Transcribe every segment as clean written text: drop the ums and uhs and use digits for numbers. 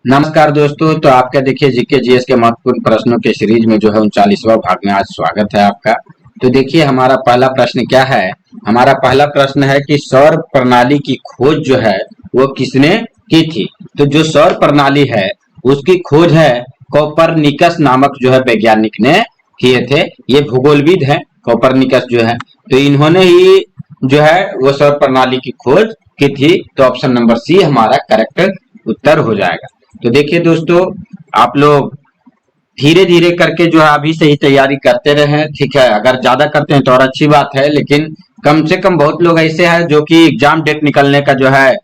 नमस्कार दोस्तों। तो आपका देखिए जीके जीएस के महत्वपूर्ण प्रश्नों के सीरीज में जो है 39वां भाग में आज स्वागत है आपका। तो देखिए हमारा पहला प्रश्न क्या है। हमारा पहला प्रश्न है कि सौर प्रणाली की खोज जो है वो किसने की थी। तो जो सौर प्रणाली है उसकी खोज है कोपरनिकस नामक जो है वैज्ञानिक ने किए थे। ये भूगोलविद है कोपरनिकस जो है, तो इन्होंने ही जो है वो सौर प्रणाली की खोज की थी। तो ऑप्शन नंबर सी हमारा करेक्ट उत्तर हो जाएगा। तो देखिए दोस्तों, आप लोग धीरे धीरे करके जो है अभी से ही तैयारी करते रहे, ठीक है। अगर ज्यादा करते हैं तो और अच्छी बात है, लेकिन कम से कम बहुत लोग ऐसे हैं जो कि एग्जाम डेट निकलने का जो है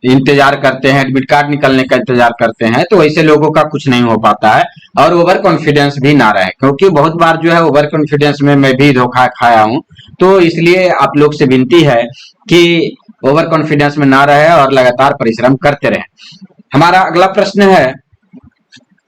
इंतजार करते हैं, एडमिट कार्ड निकलने का इंतजार करते हैं। तो ऐसे लोगों का कुछ नहीं हो पाता है और ओवर कॉन्फिडेंस भी ना रहे, क्योंकि बहुत बार जो है ओवर कॉन्फिडेंस में मैं भी धोखा खाया हूं। तो इसलिए आप लोग से विनती है कि ओवर कॉन्फिडेंस में ना रहे और लगातार परिश्रम करते रहे। हमारा अगला प्रश्न है,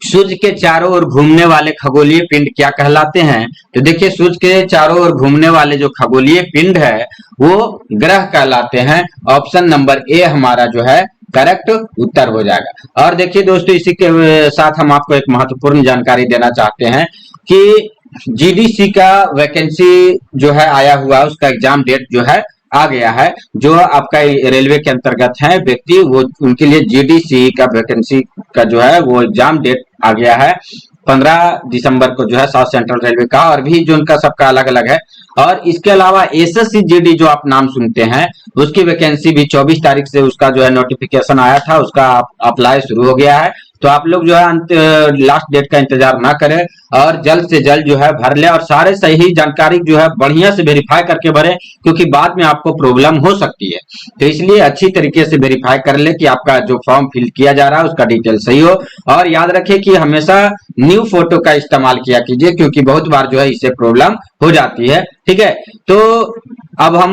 सूर्य के चारों ओर घूमने वाले खगोलीय पिंड क्या कहलाते हैं। तो देखिए सूर्य के चारों ओर घूमने वाले जो खगोलीय पिंड है वो ग्रह कहलाते हैं। ऑप्शन नंबर ए हमारा जो है करेक्ट उत्तर हो जाएगा। और देखिए दोस्तों, इसी के साथ हम आपको एक महत्वपूर्ण जानकारी देना चाहते हैं कि जीडीसी का वैकेंसी जो है आया हुआ, उसका एग्जाम डेट जो है आ गया है। जो आपका रेलवे के अंतर्गत है व्यक्ति, वो उनके लिए जीडीसी का वैकेंसी का जो है वो एग्जाम डेट आ गया है 15 दिसंबर को जो है साउथ सेंट्रल रेलवे का, और भी जो उनका सबका अलग अलग है। और इसके अलावा एसएससी जीडी जो आप नाम सुनते हैं उसकी वैकेंसी भी 24 तारीख से उसका जो है नोटिफिकेशन आया था, उसका अप्लाई शुरू हो गया है। तो आप लोग जो है लास्ट डेट का इंतजार ना करें और जल्द से जल्द जो है भर ले, और सारे सही जानकारी जो है बढ़िया से वेरीफाई करके भरें, क्योंकि बाद में आपको प्रॉब्लम हो सकती है। तो इसलिए अच्छी तरीके से वेरीफाई कर ले कि आपका जो फॉर्म फिल किया जा रहा है उसका डिटेल सही हो। और याद रखें कि हमेशा न्यू फोटो का इस्तेमाल किया कीजिए, क्योंकि बहुत बार जो है इससे प्रॉब्लम हो जाती है, ठीक है। तो अब हम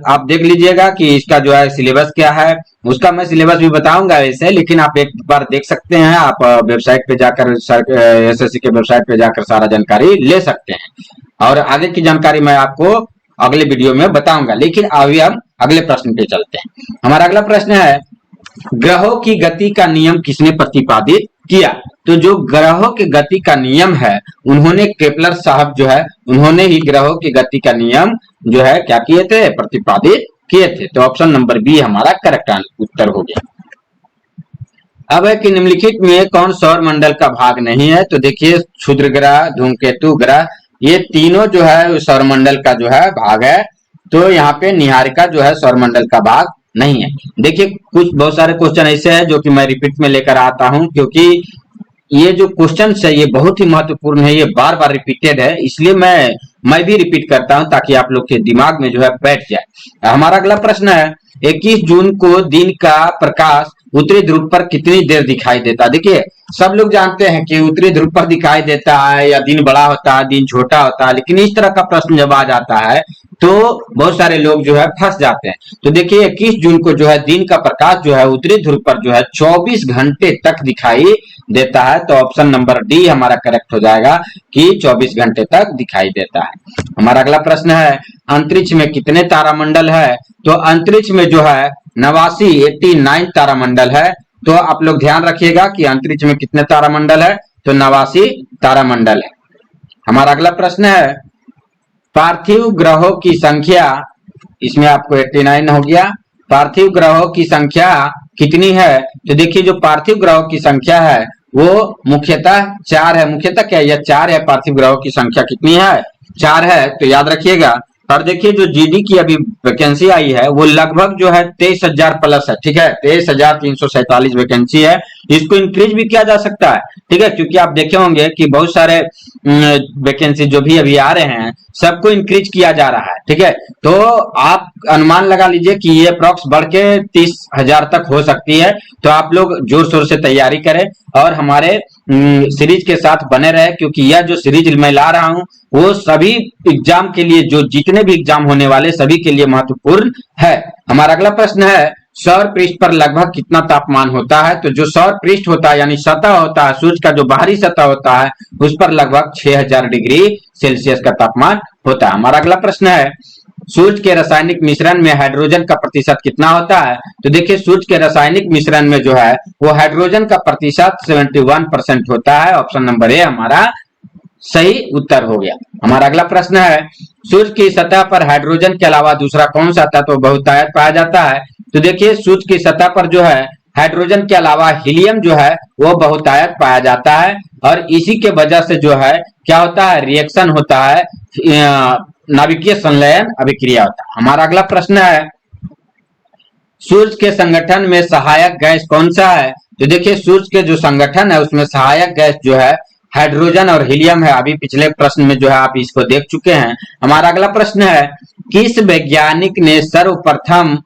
आप देख लीजिएगा कि इसका जो है सिलेबस क्या है, उसका मैं सिलेबस भी बताऊंगा वैसे, लेकिन आप एक बार देख सकते हैं। आप वेबसाइट पे जाकर एसएससी के वेबसाइट पे जाकर सारा जानकारी ले सकते हैं, और आगे की जानकारी मैं आपको अगले वीडियो में बताऊंगा। लेकिन अभी हम अगले प्रश्न पे चलते हैं। हमारा अगला प्रश्न है, ग्रहों की गति का नियम किसने प्रतिपादित किया। तो जो ग्रहों की गति का नियम है उन्होंने केपलर साहब जो है उन्होंने ही ग्रहों की गति का नियम जो है क्या किए थे, प्रतिपादित किए थे। तो ऑप्शन नंबर बी हमारा करेक्ट उत्तर हो गया। अब है कि निम्नलिखित में कौन सौर मंडल का भाग नहीं है। तो देखिए क्षुद्र ग्रह, धूमकेतु ग्रह, ये तीनों जो है सौर मंडल का जो है भाग है। तो यहाँ पे निहारिका जो है सौर मंडल का भाग नहीं है। देखिए कुछ बहुत सारे क्वेश्चन ऐसे हैं जो कि मैं रिपीट में लेकर आता हूं, क्योंकि ये जो क्वेश्चन है ये बहुत ही महत्वपूर्ण है, ये बार बार रिपीटेड है, इसलिए मैं भी रिपीट करता हूं ताकि आप लोग के दिमाग में जो है बैठ जाए। हमारा अगला प्रश्न है, 21 जून को दिन का प्रकाश उत्तरी ध्रुव पर कितनी देर दिखाई देता है। देखिए सब लोग जानते हैं कि उत्तरी ध्रुव पर दिखाई देता है या दिन बड़ा होता है दिन छोटा होता है, लेकिन इस तरह का प्रश्न जब आ जाता है तो बहुत सारे लोग जो है फंस जाते हैं। तो देखिए 21 जून को जो है दिन का प्रकाश जो है उत्तरी ध्रुव पर जो है 24 घंटे तक दिखाई देता है। तो ऑप्शन नंबर डी हमारा करेक्ट हो जाएगा कि 24 घंटे तक दिखाई देता है। हमारा अगला प्रश्न है, अंतरिक्ष में कितने तारामंडल है। तो अंतरिक्ष में जो है 89 तारामंडल है। तो आप लोग ध्यान रखिएगा कि अंतरिक्ष में कितने तारामंडल है, तो 89 तारामंडल है। हमारा अगला प्रश्न है, पार्थिव ग्रहों की संख्या, इसमें आपको 89 हो गया। पार्थिव ग्रहों की संख्या कितनी है। तो देखिए जो पार्थिव ग्रहों की संख्या है वो मुख्यतः 4 है। मुख्यतः क्या, यह 4 है। पार्थिव ग्रहों की संख्या कितनी है, 4 है। तो याद रखिएगा। और देखिए जो जीडी की अभी वैकेंसी आई है वो लगभग जो है 23,000 प्लस है, ठीक है। 23,347 वैकेंसी है। इसको इंक्रीज भी किया जा सकता है, ठीक है, क्योंकि आप देखे होंगे कि बहुत सारे वैकेंसी जो भी अभी आ रहे हैं सबको इंक्रीज किया जा रहा है, ठीक है। तो आप अनुमान लगा लीजिए कि ये अप्रॉक्स बढ़ के 30,000 तक हो सकती है। तो आप लोग जोर शोर से तैयारी करें और हमारे सीरीज के साथ बने रहे, क्योंकि यह जो सीरीज मैं ला रहा हूं वो सभी एग्जाम के लिए, जो जितने भी एग्जाम होने वाले सभी के लिए महत्वपूर्ण है। हमारा अगला प्रश्न है, सौर पृष्ठ पर लगभग कितना तापमान होता है। तो जो सौर पृष्ठ होता है यानी सतह होता है, सूर्य का जो बाहरी सतह होता है उस पर लगभग 6000 डिग्री सेल्सियस का तापमान होता है। हमारा अगला प्रश्न है, सूर्य के रासायनिक मिश्रण में हाइड्रोजन का प्रतिशत कितना होता है? तो देखिए सूर्य के रासायनिक मिश्रण में जो है वो हाइड्रोजन का प्रतिशत 71% होता है। ऑप्शन नंबर ए हमारा सही उत्तर हो गया। हमारा अगला प्रश्न है, सूर्य की सतह पर हाइड्रोजन के अलावा दूसरा कौन सा तत्व बहुतायत पाया जाता है? तो देखिए सूर्य की सतह पर जो है हाइड्रोजन के अलावा हीलियम जो है वो बहुतायत पाया जाता है और इसी के वजह से जो है क्या होता है, रिएक्शन होता है, नाभिकीय संलयन अभिक्रिया होता है। हमारा अगला प्रश्न है, सूर्य के संगठन में सहायक गैस कौन सा है? तो देखिए सूर्य के जो संगठन है उसमें सहायक गैस जो है हाइड्रोजन और हीलियम है। अभी पिछले प्रश्न में जो है आप इसको देख चुके हैं। हमारा अगला प्रश्न है, किस वैज्ञानिक ने सर्वप्रथम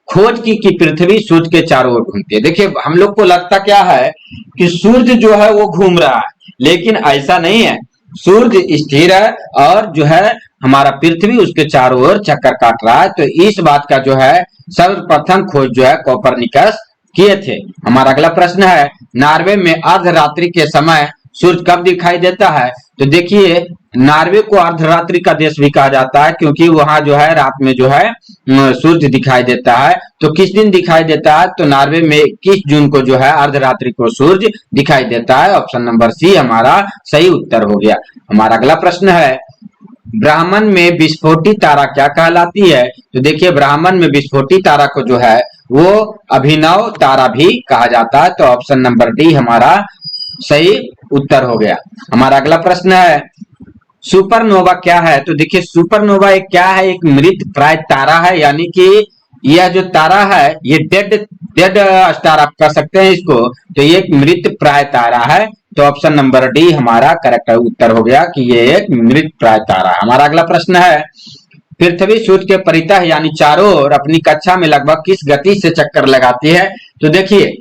खोज की कि पृथ्वी सूर्य के चारों ओर घूमती है? देखिए हम लोग को लगता क्या है कि सूर्य जो है वो घूम रहा है, लेकिन ऐसा नहीं है। सूर्य स्थिर है और जो है हमारा पृथ्वी उसके चारों ओर चक्कर काट रहा है। तो इस बात का जो है सर्वप्रथम खोज जो है कोपरनिकस किए थे। हमारा अगला प्रश्न है, नॉर्वे में अर्धरात्रि के समय सूर्य कब दिखाई देता है? तो देखिए नॉर्वे को अर्धरात्रि का देश भी कहा जाता है क्योंकि वहां जो है रात में जो है सूर्य दिखाई देता है। तो किस दिन दिखाई देता है? तो नॉर्वे में 21 जून को जो है अर्धरात्रि को सूर्य दिखाई देता है। ऑप्शन नंबर सी हमारा सही उत्तर हो गया। हमारा अगला प्रश्न है, ब्राह्मण में विस्फोटी तारा क्या कहलाती है? तो देखिए ब्राह्मण में विस्फोटी तारा को जो है वो अभिनव तारा भी कहा जाता है। तो ऑप्शन नंबर डी हमारा सही उत्तर हो गया। हमारा अगला प्रश्न है, सुपरनोवा क्या है? तो देखिए सुपरनोवा एक क्या है, एक मृत प्राय तारा है, यानी कि यह जो तारा है ये डेड स्टार आप कर सकते हैं इसको। तो ये एक मृत प्राय तारा है। तो ऑप्शन नंबर डी हमारा करेक्ट उत्तर हो गया कि ये एक मृत प्राय तारा है। हमारा अगला प्रश्न है, पृथ्वी सूर्य के परितः यानी चारों ओर अपनी कक्षा में लगभग किस गति से चक्कर लगाती है? तो देखिए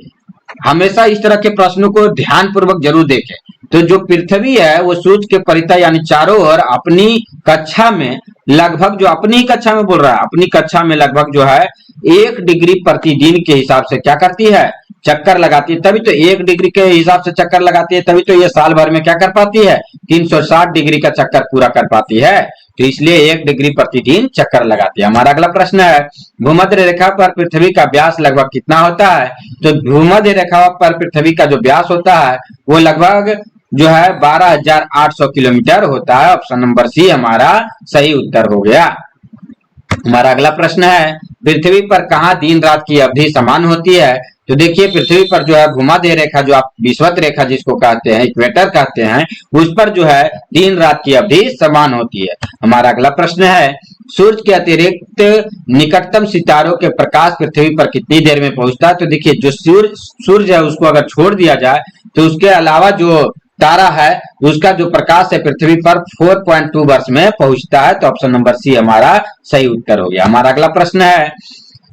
हमेशा इस तरह के प्रश्नों को ध्यान पूर्वक जरूर देखें। तो जो पृथ्वी है वो सूर्य के परितः यानी चारों ओर अपनी कक्षा में लगभग, जो अपनी ही कक्षा में बोल रहा है, अपनी कक्षा में लगभग जो है 1 डिग्री प्रतिदिन के हिसाब से क्या करती है, चक्कर लगाती है। तभी तो 1 डिग्री के हिसाब से चक्कर लगाती है, तभी तो ये साल भर में क्या कर पाती है, 360 डिग्री का चक्कर पूरा कर पाती है। तो इसलिए 1 डिग्री प्रतिदिन चक्कर लगाती है। हमारा अगला प्रश्न है, भूमध्य रेखा पर पृथ्वी का व्यास लगभग कितना होता है? तो भूमध्य रेखा पर पृथ्वी का जो व्यास होता है वो लगभग जो है 12,800 किलोमीटर होता है। ऑप्शन नंबर सी हमारा सही उत्तर हो गया। हमारा अगला प्रश्न है, पृथ्वी पर कहाँ दिन रात की अवधि समान होती है? तो देखिए पृथ्वी पर जो है भूमध्य रेखा, जो आप विषुवत रेखा जिसको कहते हैं, इक्वेटर कहते हैं, उस पर जो है दिन रात की अवधि समान होती है। हमारा अगला प्रश्न है, सूर्य के अतिरिक्त निकटतम सितारों के प्रकाश पृथ्वी पर कितनी देर में पहुंचता है? तो देखिए जो सूर्य है उसको अगर छोड़ दिया जाए तो उसके अलावा जो तारा है उसका जो प्रकाश है पृथ्वी पर 4.2 वर्ष में पहुंचता है। तो ऑप्शन नंबर सी हमारा सही उत्तर हो गया। हमारा अगला प्रश्न है,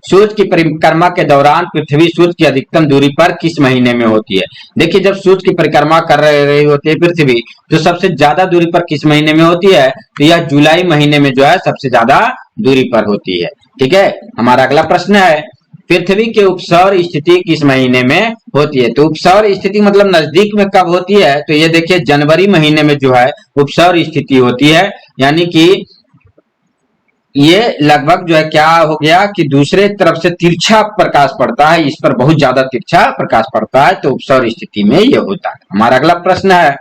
सूर्य की परिक्रमा के दौरान पृथ्वी सूर्य की अधिकतम दूरी पर किस महीने में होती है? देखिए जब सूर्य की परिक्रमा कर रही होती है पृथ्वी तो सबसे ज्यादा दूरी पर किस महीने में होती है? तो यह जुलाई महीने में जो है सबसे ज्यादा दूरी पर होती है। ठीक है। हमारा अगला प्रश्न है, पृथ्वी के उपसौर स्थिति किस महीने में होती है? तो उपसौर स्थिति मतलब नजदीक में कब होती है? तो ये देखिए जनवरी महीने में जो है उपसौर स्थिति होती है, यानी कि ये लगभग जो है क्या हो गया कि दूसरे तरफ से तिरछा प्रकाश पड़ता है, इस पर बहुत ज्यादा तिरछा प्रकाश पड़ता है, तो उपसौर स्थिति में ये होता है। हमारा अगला प्रश्न है,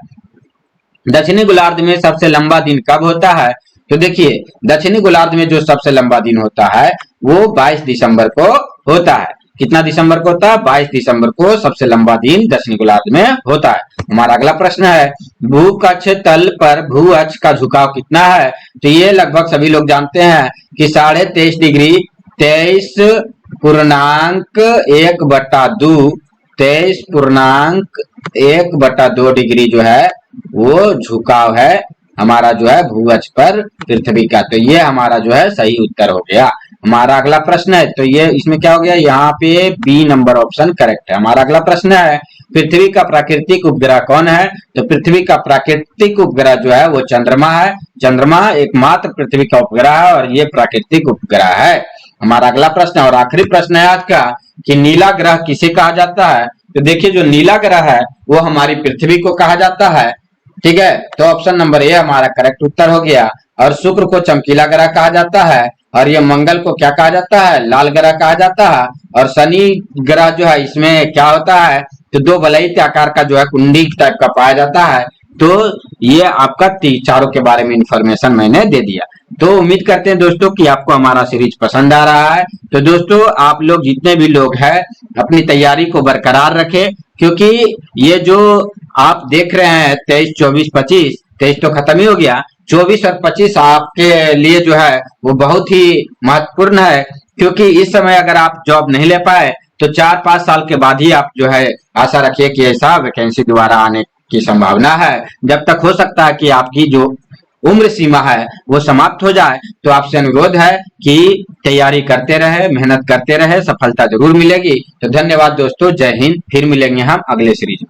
दक्षिणी गोलार्ध में सबसे लंबा दिन कब होता है? तो देखिए दक्षिणी गोलार्ध में जो सबसे लंबा दिन होता है वो 22 दिसंबर को होता है। कितना दिसंबर को होता है? 22 दिसंबर को सबसे लंबा दिन दक्षिणी गोलार्ध में होता है। हमारा अगला प्रश्न है, भूकक्ष तल पर भू अक्ष का झुकाव कितना है? तो ये लगभग सभी लोग जानते हैं कि 23.5 डिग्री 23.1/2 23.1/2 डिग्री जो है वो झुकाव है हमारा जो है भू अक्ष पर पृथ्वी का। तो ये हमारा जो है सही उत्तर हो गया। हमारा अगला प्रश्न है, तो ये इसमें क्या हो गया, यहाँ पे बी नंबर ऑप्शन करेक्ट है। हमारा अगला प्रश्न है, पृथ्वी का प्राकृतिक उपग्रह कौन है? तो पृथ्वी का प्राकृतिक उपग्रह जो है वो चंद्रमा है। चंद्रमा एकमात्र पृथ्वी का उपग्रह है और ये प्राकृतिक उपग्रह है। हमारा अगला प्रश्न और आखिरी प्रश्न है आज का कि नीला ग्रह किसे कहा जाता है? तो देखिए जो नीला ग्रह है वो हमारी पृथ्वी को कहा जाता है। ठीक है, तो ऑप्शन नंबर ए हमारा करेक्ट उत्तर हो गया। और शुक्र को चमकीला ग्रह कहा जाता है, और ये मंगल को क्या कहा जाता है, लाल ग्रह कहा जाता है। और शनि ग्रह जो है इसमें क्या होता है, तो दो वलयित आकार का जो है कुंडी टाइप का पाया जाता है। तो ये आपका चारों के बारे में इंफॉर्मेशन मैंने दे दिया। तो उम्मीद करते हैं दोस्तों कि आपको हमारा सीरीज पसंद आ रहा है। तो दोस्तों आप लोग जितने भी लोग हैं अपनी तैयारी को बरकरार रखें, क्योंकि ये जो आप देख रहे हैं 23, 24, 25, 23 तो खत्म ही हो गया, 24 और 25 आपके लिए जो है वो बहुत ही महत्वपूर्ण है। क्योंकि इस समय अगर आप जॉब नहीं ले पाए तो 4-5 साल के बाद ही आप जो है आशा रखिए कि ऐसा वैकेंसी दोबारा आने की संभावना है। जब तक हो सकता है कि आपकी जो उम्र सीमा है वो समाप्त हो जाए। तो आपसे अनुरोध है कि तैयारी करते रहे, मेहनत करते रहे, सफलता जरूर मिलेगी। तो धन्यवाद दोस्तों, जय हिंद। फिर मिलेंगे हम अगले सीरीज में।